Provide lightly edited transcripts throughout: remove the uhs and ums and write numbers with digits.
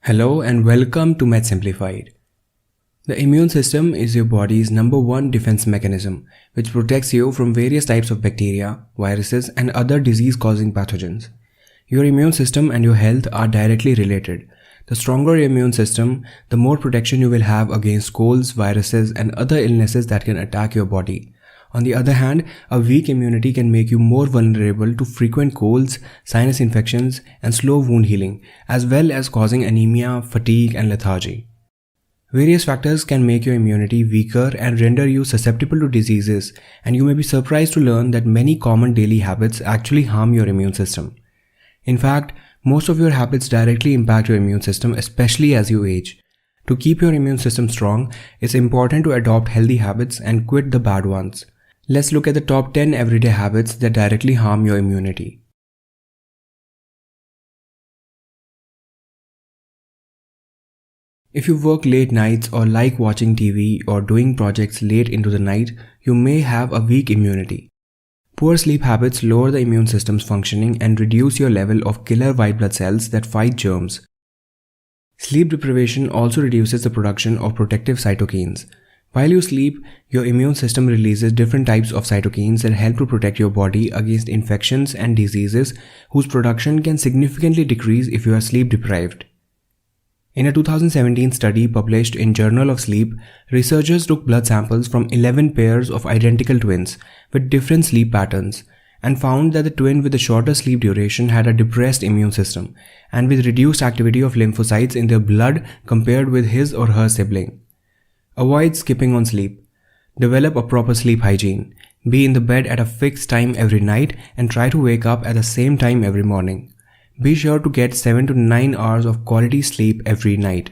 Hello and welcome to Med Simplified. The immune system is your body's number one defense mechanism, which protects you from various types of bacteria, viruses, and other disease-causing pathogens. Your immune system and your health are directly related. The stronger your immune system, the more protection you will have against colds, viruses, and other illnesses that can attack your body. On the other hand, a weak immunity can make you more vulnerable to frequent colds, sinus infections, and slow wound healing, as well as causing anemia, fatigue, and lethargy. Various factors can make your immunity weaker and render you susceptible to diseases, and you may be surprised to learn that many common daily habits actually harm your immune system. In fact, most of your habits directly impact your immune system, especially as you age. To keep your immune system strong, it's important to adopt healthy habits and quit the bad ones. Let's look at the top 10 everyday habits that directly harm your immunity. If you work late nights or like watching TV or doing projects late into the night, you may have a weak immunity. Poor sleep habits lower the immune system's functioning and reduce your level of killer white blood cells that fight germs. Sleep deprivation also reduces the production of protective cytokines. While you sleep, your immune system releases different types of cytokines that help to protect your body against infections and diseases whose production can significantly decrease if you are sleep deprived. In a 2017 study published in Journal of Sleep, researchers took blood samples from 11 pairs of identical twins with different sleep patterns and found that the twin with the shorter sleep duration had a depressed immune system and with reduced activity of lymphocytes in their blood compared with his or her sibling. Avoid skipping on sleep. Develop a proper sleep hygiene. Be in the bed at a fixed time every night and try to wake up at the same time every morning. Be sure to get 7 to 9 hours of quality sleep every night.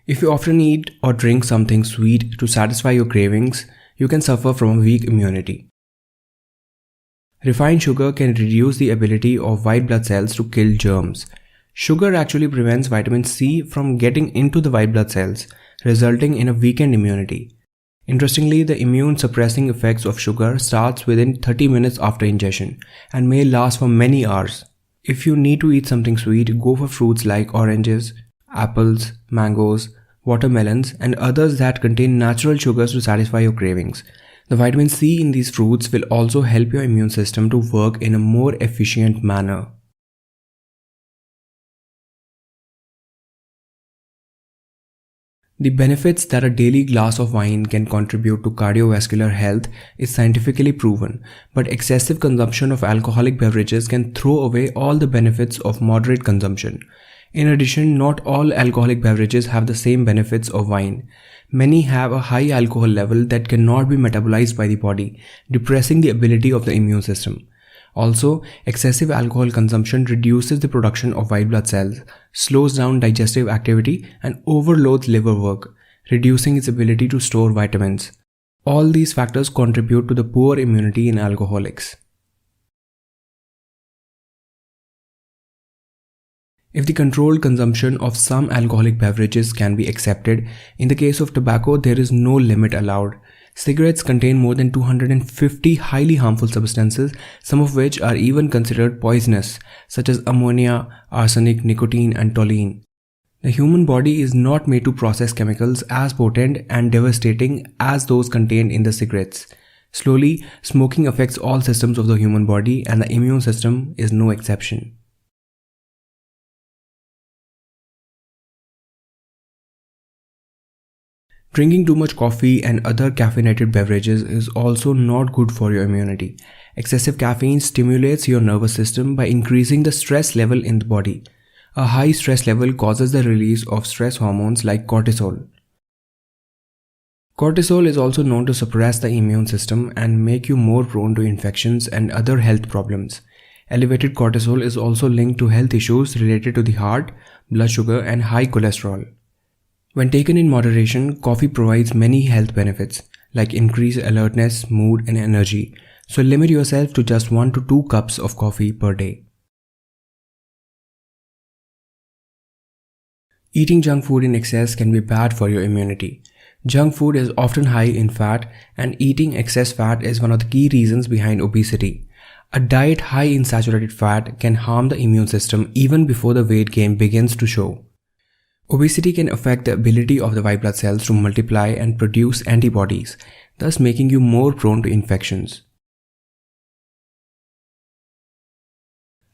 If you often eat or drink something sweet to satisfy your cravings, you can suffer from a weak immunity. Refined sugar can reduce the ability of white blood cells to kill germs. Sugar actually prevents vitamin C from getting into the white blood cells, resulting in a weakened immunity. Interestingly, the immune suppressing effects of sugar starts within 30 minutes after ingestion and may last for many hours. If you need to eat something sweet, go for fruits like oranges, apples, mangoes, watermelons, and others that contain natural sugars to satisfy your cravings. The vitamin C in these fruits will also help your immune system to work in a more efficient manner. The benefits that a daily glass of wine can contribute to cardiovascular health is scientifically proven, but excessive consumption of alcoholic beverages can throw away all the benefits of moderate consumption. In addition, not all alcoholic beverages have the same benefits of wine. Many have a high alcohol level that cannot be metabolized by the body, depressing the ability of the immune system. Also, excessive alcohol consumption reduces the production of white blood cells, slows down digestive activity, and overloads liver work, reducing its ability to store vitamins. All these factors contribute to the poor immunity in alcoholics. If the controlled consumption of some alcoholic beverages can be accepted, in the case of tobacco there is no limit allowed. Cigarettes contain more than 250 highly harmful substances, some of which are even considered poisonous, such as ammonia, arsenic, nicotine, and toluene. The human body is not made to process chemicals as potent and devastating as those contained in the cigarettes. Slowly, smoking affects all systems of the human body, and the immune system is no exception. Drinking too much coffee and other caffeinated beverages is also not good for your immunity. Excessive caffeine stimulates your nervous system by increasing the stress level in the body. A high stress level causes the release of stress hormones like cortisol. Cortisol is also known to suppress the immune system and make you more prone to infections and other health problems. Elevated cortisol is also linked to health issues related to the heart, blood sugar, and high cholesterol. When taken in moderation, coffee provides many health benefits like increased alertness, mood, and energy. So limit yourself to just 1 to 2 cups of coffee per day. Eating junk food in excess can be bad for your immunity. Junk food is often high in fat, and eating excess fat is one of the key reasons behind obesity. A diet high in saturated fat can harm the immune system even before the weight gain begins to show. Obesity can affect the ability of the white blood cells to multiply and produce antibodies, thus making you more prone to infections.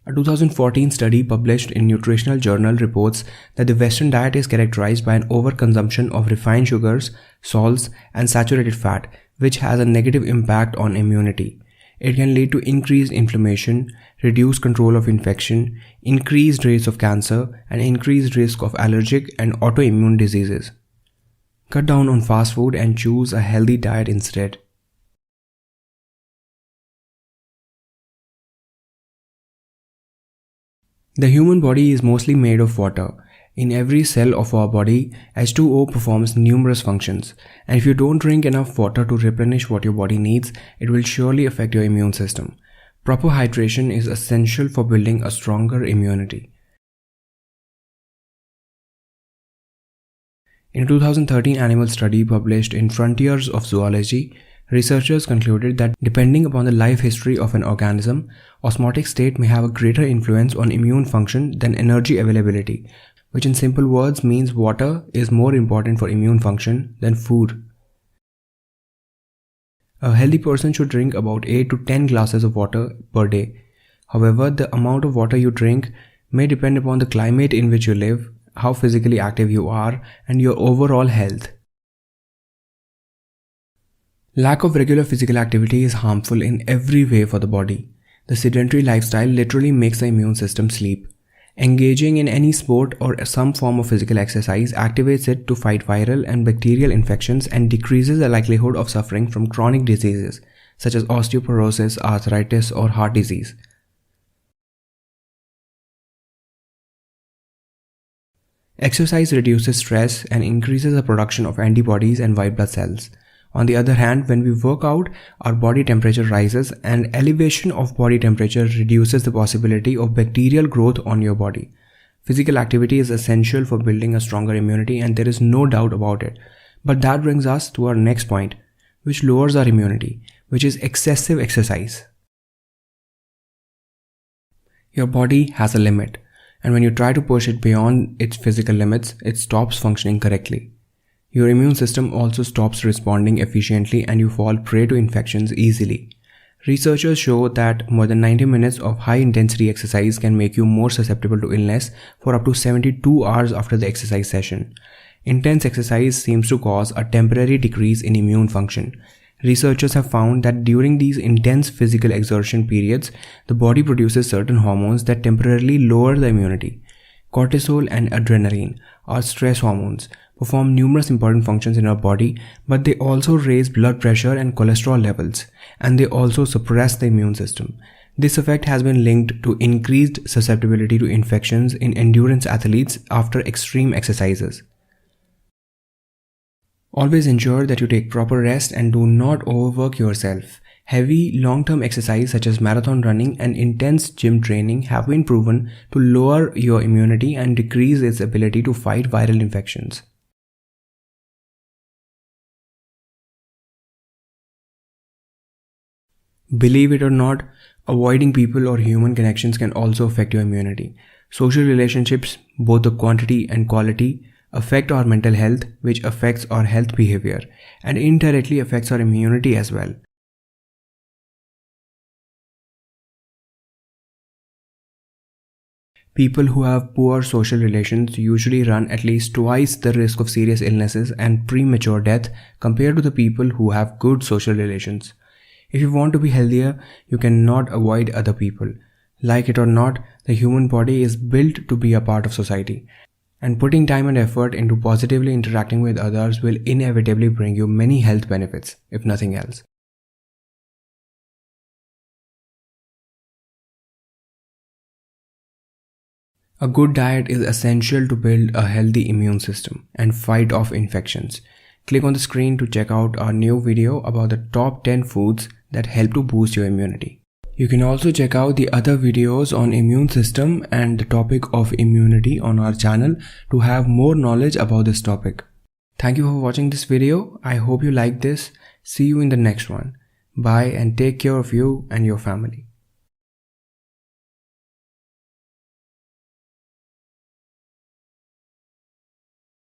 A 2014 study published in Nutritional Journal reports that the Western diet is characterized by an overconsumption of refined sugars, salts, and saturated fat, which has a negative impact on immunity. It can lead to increased inflammation, reduced control of infection, increased rates of cancer, and increased risk of allergic and autoimmune diseases. Cut down on fast food and choose a healthy diet instead. The human body is mostly made of water. In every cell of our body, H2O performs numerous functions, and if you don't drink enough water to replenish what your body needs, it will surely affect your immune system. Proper hydration is essential for building a stronger immunity. In a 2013 animal study published in Frontiers of Zoology, researchers concluded that depending upon the life history of an organism, osmotic state may have a greater influence on immune function than energy availability, which in simple words means water is more important for immune function than food. A healthy person should drink about 8 to 10 glasses of water per day. However, the amount of water you drink may depend upon the climate in which you live, how physically active you are, and your overall health. Lack of regular physical activity is harmful in every way for the body. The sedentary lifestyle literally makes the immune system sleep. Engaging in any sport or some form of physical exercise activates it to fight viral and bacterial infections and decreases the likelihood of suffering from chronic diseases such as osteoporosis, arthritis, or heart disease. Exercise reduces stress and increases the production of antibodies and white blood cells. On the other hand, when we work out, our body temperature rises, and elevation of body temperature reduces the possibility of bacterial growth on your body. Physical activity is essential for building a stronger immunity, and there is no doubt about it. But that brings us to our next point, which lowers our immunity, which is excessive exercise. Your body has a limit, and when you try to push it beyond its physical limits, it stops functioning correctly. Your immune system also stops responding efficiently and you fall prey to infections easily. Researchers show that more than 90 minutes of high-intensity exercise can make you more susceptible to illness for up to 72 hours after the exercise session. Intense exercise seems to cause a temporary decrease in immune function. Researchers have found that during these intense physical exertion periods, the body produces certain hormones that temporarily lower the immunity. Cortisol and adrenaline are stress hormones, perform numerous important functions in our body, but they also raise blood pressure and cholesterol levels, and they also suppress the immune system. This effect has been linked to increased susceptibility to infections in endurance athletes after extreme exercises. Always ensure that you take proper rest and do not overwork yourself. Heavy, long-term exercise such as marathon running and intense gym training have been proven to lower your immunity and decrease its ability to fight viral infections. Believe it or not, avoiding people or human connections can also affect your immunity. Social relationships, both the quantity and quality, affect our mental health, which affects our health behavior and indirectly affects our immunity as well. People who have poor social relations usually run at least twice the risk of serious illnesses and premature death compared to the people who have good social relations. If you want to be healthier, you cannot avoid other people. Like it or not, the human body is built to be a part of society, and putting time and effort into positively interacting with others will inevitably bring you many health benefits, if nothing else. A good diet is essential to build a healthy immune system and fight off infections. Click on the screen to check out our new video about the top 10 foods that help to boost your immunity. You can also check out the other videos on immune system and the topic of immunity on our channel to have more knowledge about this topic. Thank you for watching this video. I hope you liked this. See you in the next one. Bye and take care of you and your family.